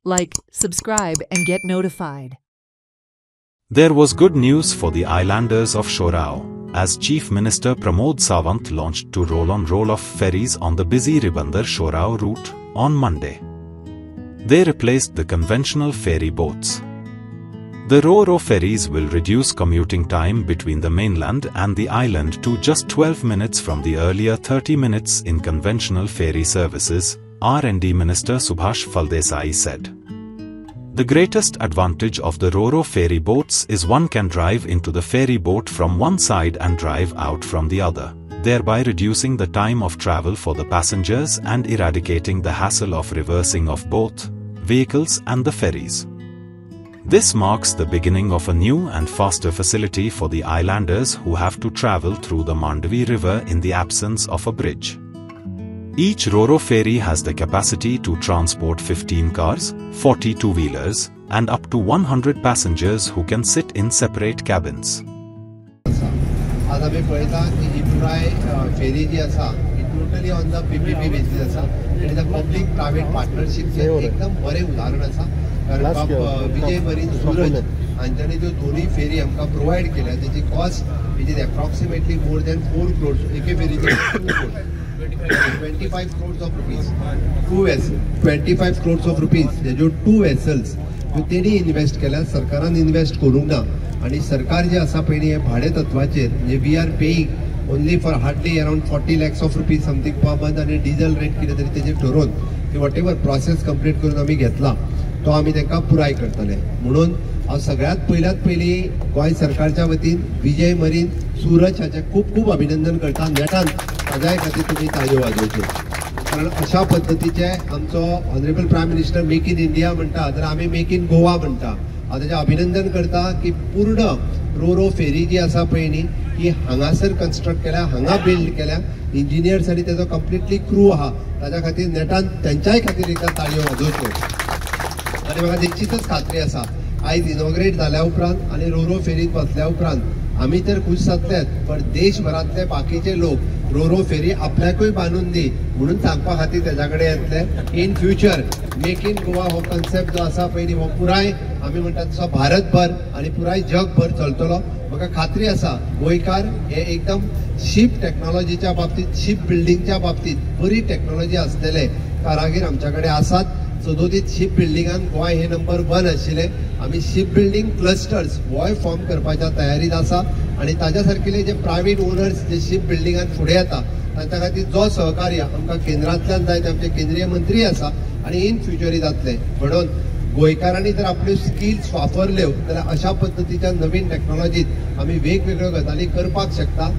Like, subscribe and get notified. There was good news for the islanders of Shorao, as Chief Minister Pramod Sawant launched two roll-on roll-off ferries on the busy Ribandar-Shorao route on Monday. They replaced the conventional ferry boats. The Ro-Ro ferries will reduce commuting time between the mainland and the island to just 12 minutes from the earlier 30 minutes in conventional ferry services, R&D Minister Subhash Phaldesai said. The greatest advantage of the Ro-Ro ferry boats is one can drive into the ferry boat from one side and drive out from the other, thereby reducing the time of travel for the passengers and eradicating the hassle of reversing of both vehicles and the ferries. This marks the beginning of a new and faster facility for the islanders who have to travel through the Mandavi River in the absence of a bridge. Each Ro-Ro ferry has the capacity to transport 15 cars, 40 two-wheelers, and up to 100 passengers who can sit in separate cabins. आज आम्ही पळयता की ही पुराय फेरी जी आसा ही totally on the PPP basis आसा आणि द पब्लिक प्रायवेट पार्टनरशिपचे एकदम बरें उदाहरण आसा कारण विजय मरीन सूरज हांच्यानी ज्यो दोनूय फेरी आमकां प्रोवायड केल्या तेची cost which is approximately more than 4 crores एके फेरीचे 25 crores of rupees, 25 crores of rupees. जो 2 vessels, जो तेणी इन्वेस्ट केल्या सरकारान इन्वेस्ट करूंक ना आणि सरकार जे आसा पळय हे भाडे तत्वाचेर म्हणजे we are paying only for hardly around 40 lakhs of rupees something per month आणि डिझेल रेट कितें तरी तेजेर ठरोवन की वॉट एवर प्रोसेस कंप्लीट करून आमी घेतला तो आमी तांकां पुराय करतले म्हणून हांव सगळ्यात पयली गोंय सरकारच्या वतीन विजय मरीन सूरज हाचे खूब खूब अभिनंदन करता नेटान ताज्या खातीर तुमी ताळयो वाजोवच्यो कारण अशा पद्दतीचे आमचो honourable prime minister make in India म्हणटा तर आमी मेक इन गोवा म्हणटा हांव ताचें अभिनंदन करता की पूर्ण रो-रो फेरी जी आसा पळय न्ही ही हांगासर कन्स्ट्रक्ट केल्या हांगा बिल्ड केल्या इंजिनियर्स आनी तेजो कंप्लिटली क्रू आहा ताच्या खातीर नेटान तेंच्याय खातीर एकदा ताळयो वाजोवच्यो आनी म्हाका निश्चितच खात्री आसा आयज इनॉग्रेट जाल्या उपरांत आनी रो-रो फेरीत बसल्या उपरांत आमी तर खूश जातलेच पण देशभरातले बाकीचे लोक रो-रो फेरी आपल्याकूय बांदून दी म्हणून सांगपा खातीर तेजा कडेन येतले in future make in Goa हो कन्सेप्ट जो आसा पळय हो पुराय आमी म्हणटा तसो भारतभर आनी पुराय जगभर चलतलो म्हाका खात्री आसा गोंयकार हे एकदम शिप टेक्नॉलॉजीच्या बाबतीत शिप बिल्डिंगच्या बाबतीत बरी टेक्नॉलॉजी आसलेले कारागीर आमच्या कडेन आसात सदोदीत शिप बिल्डिंगान गोंय हे नंबर 1 आशिल्ले आमी ship building clusters Goa form करपाच्या तयारीत आसा आणि ताज्या सारकिले जे प्रायवेट ओनर्स जे शिप बिल्डिंगान फुडें येता तांच्या खातीर जो सहकार्य आमकां केंद्रांतल्यान जाय ते आमचे केंद्रीय मंत्री आसा आणि इन फ्युचरी जातले म्हणून गोंयकारांनी जर आपल्यो स्किल्स वापरल्यो जाल्यार अशा पद्दतीच्या नवीन टेक्नॉलॉजीत आमी वेगवेगळ्यो गजाली करपाक शकता